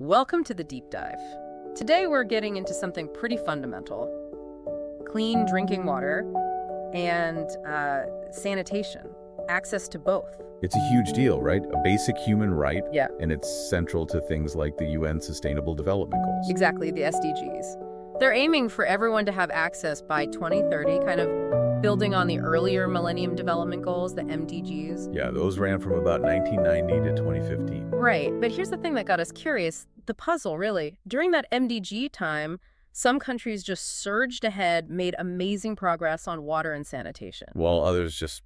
Welcome to the deep dive. Today we're getting into something pretty fundamental: clean drinking water and sanitation, access to both. It's a huge deal, right? A basic human right. Yeah. And it's central to things like the UN Sustainable Development Goals. Exactly, the SDGs. They're aiming for everyone to have access by 2030, kind of building on the earlier Millennium Development Goals, the MDGs. Yeah, those ran from about 1990 to 2015. Right, but here's the thing that got us curious, the puzzle, really. During that MDG time, some countries just surged ahead, made amazing progress on water and sanitation. While others just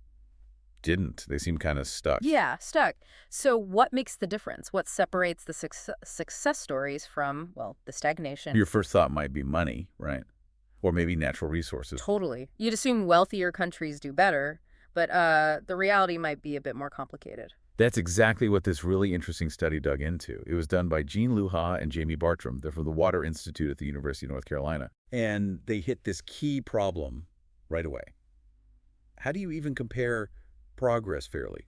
didn't. They seemed kind of stuck. Yeah, stuck. So what makes the difference? What separates the success stories from, well, the stagnation? Your first thought might be money, right? Or maybe natural resources. Totally. You'd assume wealthier countries do better, but the reality might be a bit more complicated. That's exactly what this really interesting study dug into. It was done by Jeanne and Jamie Bartram. They're from the Water Institute at the University of North Carolina. And they hit this key problem right away. How do you even compare progress fairly?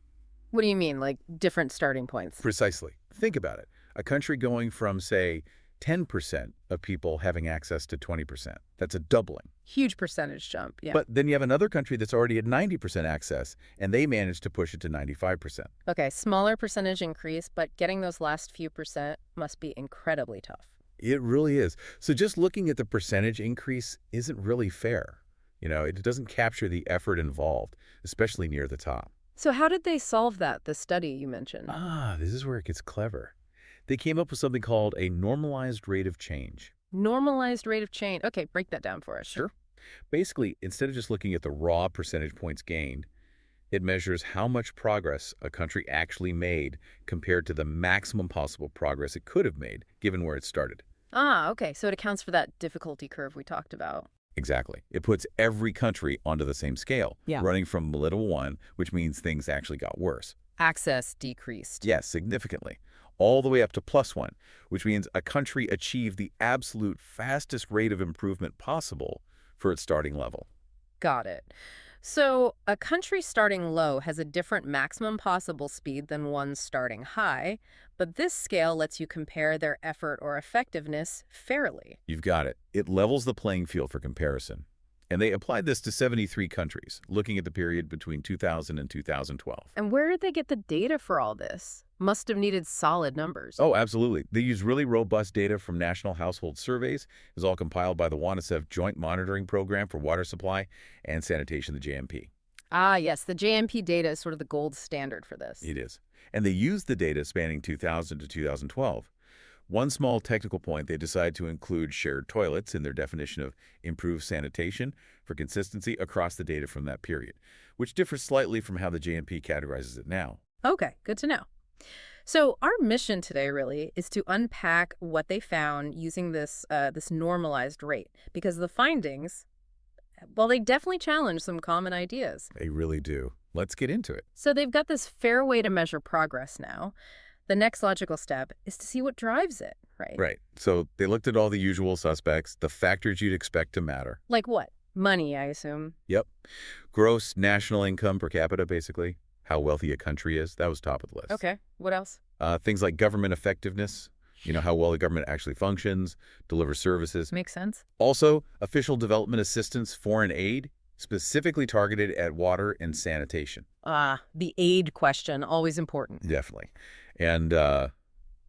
What do you mean, like different starting points? Precisely. Think about it. A country going from, say, 10% of people having access to 20%. That's a doubling. Huge percentage jump, yeah. But then you have another country that's already at 90% access, and they managed to push it to 95%. Okay, smaller percentage increase, but getting those last few percent must be incredibly tough. It really is. So just looking at the percentage increase isn't really fair. You know, it doesn't capture the effort involved, especially near the top. So how did they solve that, the study you mentioned? This is where it gets clever. They came up with something called a normalized rate of change. Normalized rate of change. Okay, break that down for us. Sure. Basically, instead of just looking at the raw percentage points gained, it measures how much progress a country actually made compared to the maximum possible progress it could have made, given where it started. Okay, so it accounts for that difficulty curve we talked about. Exactly. It puts every country onto the same scale, Yeah. running from level 1, which means things actually got worse. Access decreased. Yes, significantly. All the way up to +1, which means a country achieved the absolute fastest rate of improvement possible for its starting level. Got it. So a country starting low has a different maximum possible speed than one starting high, but this scale lets you compare their effort or effectiveness fairly. You've got it. It levels the playing field for comparison. And they applied this to 73 countries, looking at the period between 2000 and 2012. And where did they get the data for all this? Must have needed solid numbers. Oh, absolutely. They use really robust data from national household surveys. It was all compiled by the WANICEF Joint Monitoring Program for Water Supply and Sanitation, the JMP. Yes, the JMP data is sort of the gold standard for this. It is. And they used the data spanning 2000 to 2012. One small technical point, they decided to include shared toilets in their definition of improved sanitation for consistency across the data from that period, which differs slightly from how the JMP categorizes it now. Okay, good to know. So our mission today really is to unpack what they found using this normalized rate, because the findings, well, they definitely challenge some common ideas. They really do. Let's get into it. So they've got this fair way to measure progress now. The next logical step is to see what drives it, right? Right. So they looked at all the usual suspects, the factors you'd expect to matter. Like what? Money, I assume. Yep. Gross national income per capita, basically. How wealthy a country is. That was top of the list. Okay. What else? Things like government effectiveness, how well the government actually functions, delivers services. Makes sense. Also, official development assistance, foreign aid, specifically targeted at water and sanitation. The aid question, always important. Definitely. And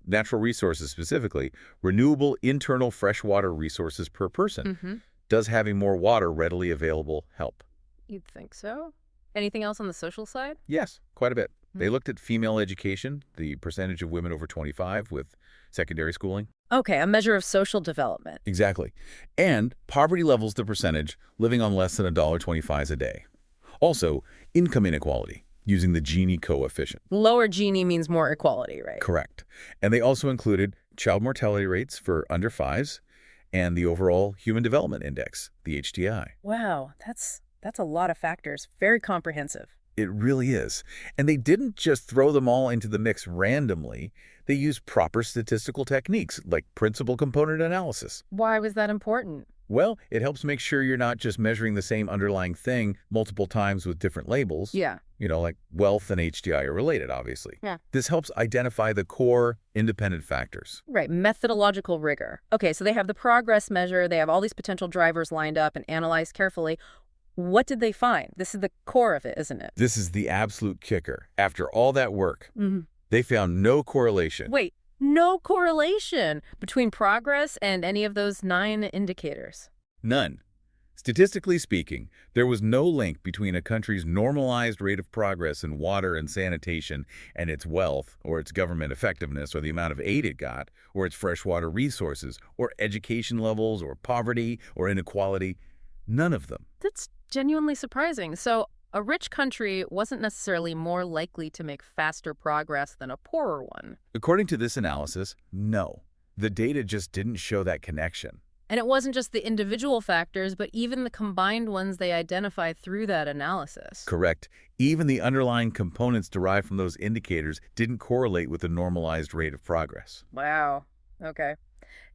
natural resources specifically, renewable internal freshwater resources per person. Does having more water readily available help? You'd think so. Anything else on the social side? Yes, quite a bit. They looked at female education, the percentage of women over 25 with secondary schooling. Okay, a measure of social development. Exactly. And poverty levels, the percentage living on less than $1.25 a day. Also, income inequality, using the Gini coefficient. Lower Gini means more equality, right? Correct. And they also included child mortality rates for under 5s and the overall Human Development Index, the HDI. Wow, that's a lot of factors. Very comprehensive. It really is. And they didn't just throw them all into the mix randomly. They used proper statistical techniques like principal component analysis. Why was that important? Well, it helps make sure you're not just measuring the same underlying thing multiple times with different labels. Yeah. Like wealth and HDI are related, obviously. Yeah. This helps identify the core independent factors. Right, methodological rigor. Okay, so they have the progress measure, they have all these potential drivers lined up and analyzed carefully. What did they find? This is the core of it, isn't it? This is the absolute kicker. After all that work, hmm they found no correlation. Wait, no correlation between progress and any of those 9 indicators. None. Statistically speaking, there was no link between a country's normalized rate of progress in water and sanitation and its wealth, or its government effectiveness, or the amount of aid it got, or its freshwater resources, or education levels, or poverty, or inequality. None of them. That's genuinely surprising. So a rich country wasn't necessarily more likely to make faster progress than a poorer one. According to this analysis, no. The data just didn't show that connection. And it wasn't just the individual factors, but even the combined ones they identified through that analysis. Correct. Even the underlying components derived from those indicators didn't correlate with the normalized rate of progress. Wow. Okay.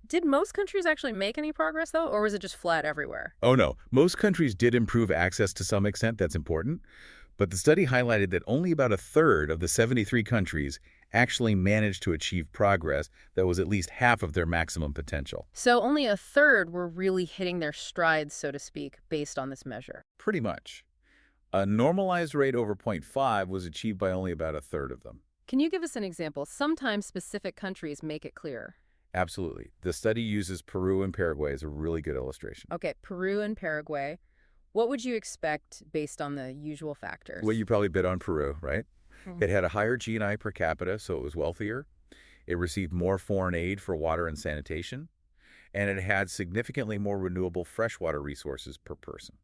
Did most countries actually make any progress, though, or was it just flat everywhere? Oh no, most countries did improve access to some extent, that's important. But the study highlighted that only about a third of the 73 countries actually managed to achieve progress that was at least half of their maximum potential. So only a third were really hitting their strides, so to speak, based on this measure. Pretty much. A normalized rate over zero point 0.5 was achieved by only about a third of them. Can you give us an example? Sometimes specific countries make it clear. Absolutely. The study uses Peru and Paraguay as a really good illustration. Okay, Peru and Paraguay. What would you expect based on the usual factors? Well, you probably bet on Peru, right? Mhm. It had a higher GNI per capita, so it was wealthier. It received more foreign aid for water and sanitation. And it had significantly more renewable freshwater resources per person.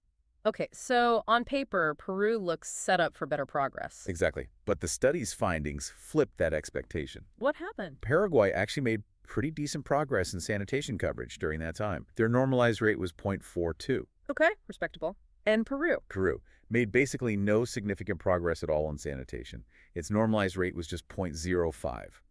Okay, so on paper, Peru looks set up for better progress. Exactly. But the study's findings flipped that expectation. What happened? Paraguay actually made pretty decent progress in sanitation coverage during that time. Their normalized rate was 0.42. Okay, respectable. And Peru? Peru made basically no significant progress at all in sanitation. Its normalized rate was just 0.05.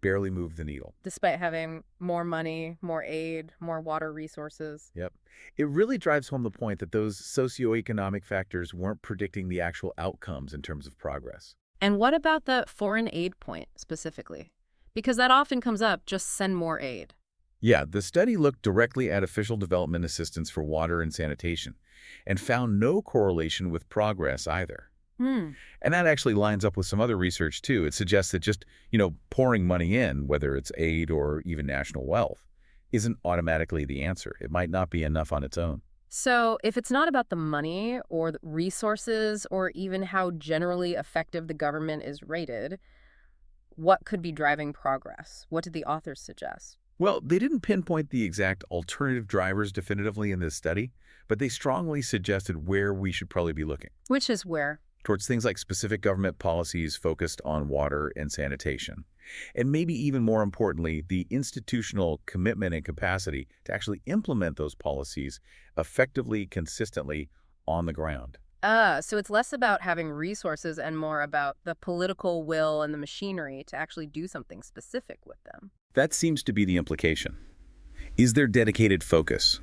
Barely moved the needle. Despite having more money, more aid, more water resources. Yep. It really drives home the point that those socioeconomic factors weren't predicting the actual outcomes in terms of progress. And what about the foreign aid point specifically? Because that often comes up, just send more aid. Yeah, the study looked directly at official development assistance for water and sanitation and found no correlation with progress either. Hmm. And that actually lines up with some other research, too. It suggests that just, pouring money in, whether it's aid or even national wealth, isn't automatically the answer. It might not be enough on its own. So if it's not about the money or the resources or even how generally effective the government is rated, what could be driving progress? What did the authors suggest? Well, they didn't pinpoint the exact alternative drivers definitively in this study, but they strongly suggested where we should probably be looking. Which is where? Towards things like specific government policies focused on water and sanitation. And maybe even more importantly, the institutional commitment and capacity to actually implement those policies effectively, consistently on the ground. So it's less about having resources and more about the political will and the machinery to actually do something specific with them. That seems to be the implication. Is there dedicated focus?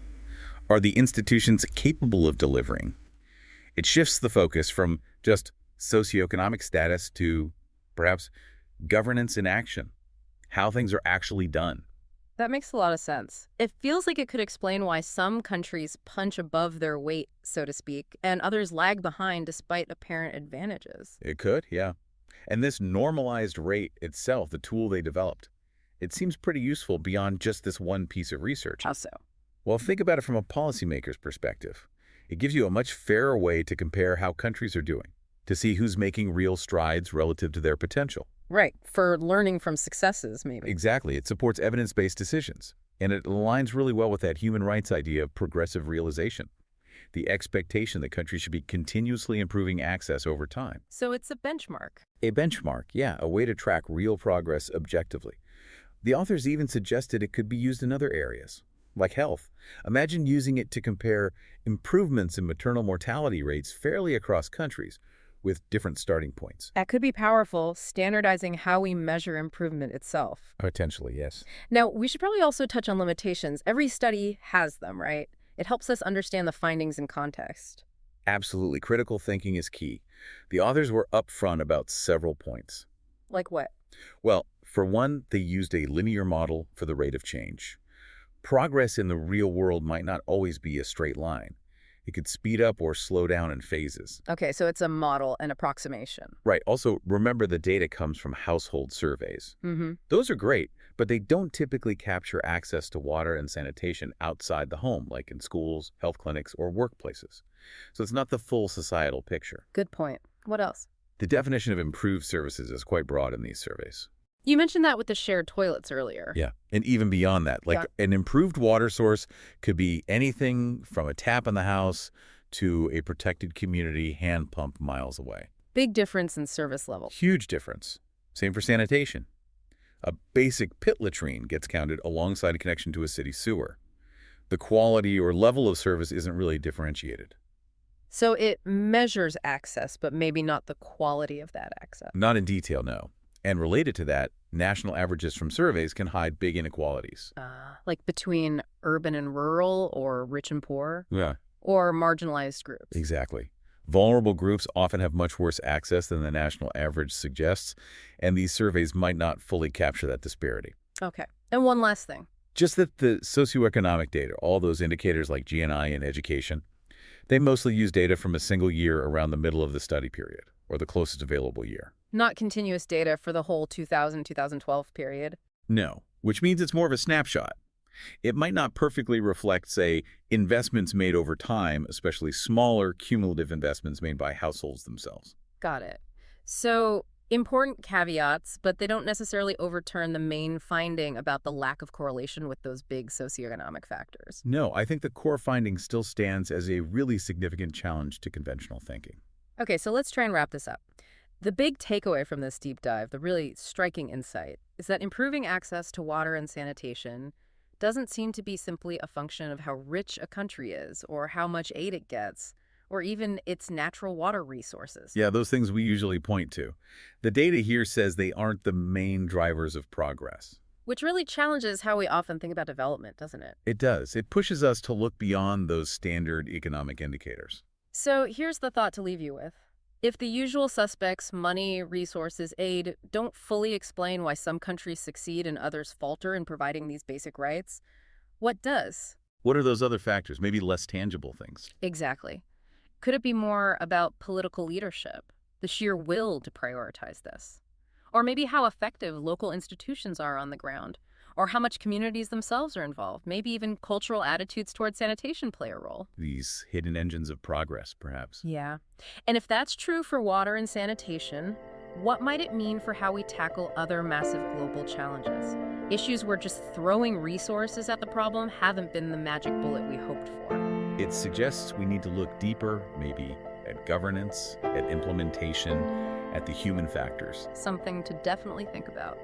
Are the institutions capable of delivering? It shifts the focus from just socioeconomic status to perhaps governance in action, how things are actually done. That makes a lot of sense. It feels like it could explain why some countries punch above their weight, so to speak, and others lag behind despite apparent advantages. It could, yeah. And this normalized rate itself, the tool they developed, it seems pretty useful beyond just this one piece of research. How so? Well, think about it from a policymaker's perspective. It gives you a much fairer way to compare how countries are doing, to see who's making real strides relative to their potential. Right, for learning from successes, maybe. Exactly. It supports evidence-based decisions, and it aligns really well with that human rights idea of progressive realization, the expectation that countries should be continuously improving access over time. So it's a benchmark. A benchmark, yeah, a way to track real progress objectively. The authors even suggested it could be used in other areas, like health. Imagine using it to compare improvements in maternal mortality rates fairly across countries, with different starting points. That could be powerful, standardizing how we measure improvement itself. Potentially, yes. Now, we should probably also touch on limitations. Every study has them, right? It helps us understand the findings in context. Absolutely. Critical thinking is key. The authors were upfront about several points. Like what? Well, for one, they used a linear model for the rate of change. Progress in the real world might not always be a straight line. It could speed up or slow down in phases. Okay, so it's a model, an approximation. Right. Also, remember the data comes from household surveys. Mm-hmm. Those are great, but they don't typically capture access to water and sanitation outside the home, like in schools, health clinics, or workplaces. So it's not the full societal picture. Good point. What else? The definition of improved services is quite broad in these surveys. You mentioned that with the shared toilets earlier. Yeah, and even beyond that, like Yeah. an improved water source could be anything from a tap in the house to a protected community hand pump miles away. Big difference in service level. Huge difference. Same for sanitation. A basic pit latrine gets counted alongside a connection to a city sewer. The quality or level of service isn't really differentiated. So it measures access, but maybe not the quality of that access. Not in detail, no. And related to that, national averages from surveys can hide big inequalities. Like between urban and rural, or rich and poor, Yeah, or marginalized groups. exactly. Vulnerable groups often have much worse access than the national average suggests, and these surveys might not fully capture that disparity. Okay. And one last thing. Just that the socioeconomic data, all those indicators like GNI and education, they mostly use data from a single year around the middle of the study period, or the closest available year. Not continuous data for the whole 2000-2012 period. No, which means it's more of a snapshot. It might not perfectly reflect, say, investments made over time, especially smaller cumulative investments made by households themselves. Got it. So important caveats, but they don't necessarily overturn the main finding about the lack of correlation with those big socioeconomic factors. No, I think the core finding still stands as a really significant challenge to conventional thinking. Okay, so let's try and wrap this up. The big takeaway from this deep dive, the really striking insight, is that improving access to water and sanitation doesn't seem to be simply a function of how rich a country is, or how much aid it gets, or even its natural water resources. Yeah, those things we usually point to. The data here says they aren't the main drivers of progress. Which really challenges how we often think about development, doesn't it? It does. It pushes us to look beyond those standard economic indicators. So here's the thought to leave you with. If the usual suspects, money, resources, aid, don't fully explain why some countries succeed and others falter in providing these basic rights, what does? What are those other factors? Maybe less tangible things. Exactly. Could it be more about political leadership, the sheer will to prioritize this? Or maybe how effective local institutions are on the ground, or how much communities themselves are involved. Maybe even cultural attitudes toward sanitation play a role. These hidden engines of progress, perhaps. Yeah. And if that's true for water and sanitation, what might it mean for how we tackle other massive global challenges? Issues where just throwing resources at the problem haven't been the magic bullet we hoped for. It suggests we need to look deeper, maybe, at governance, at implementation, at the human factors. Something to definitely think about.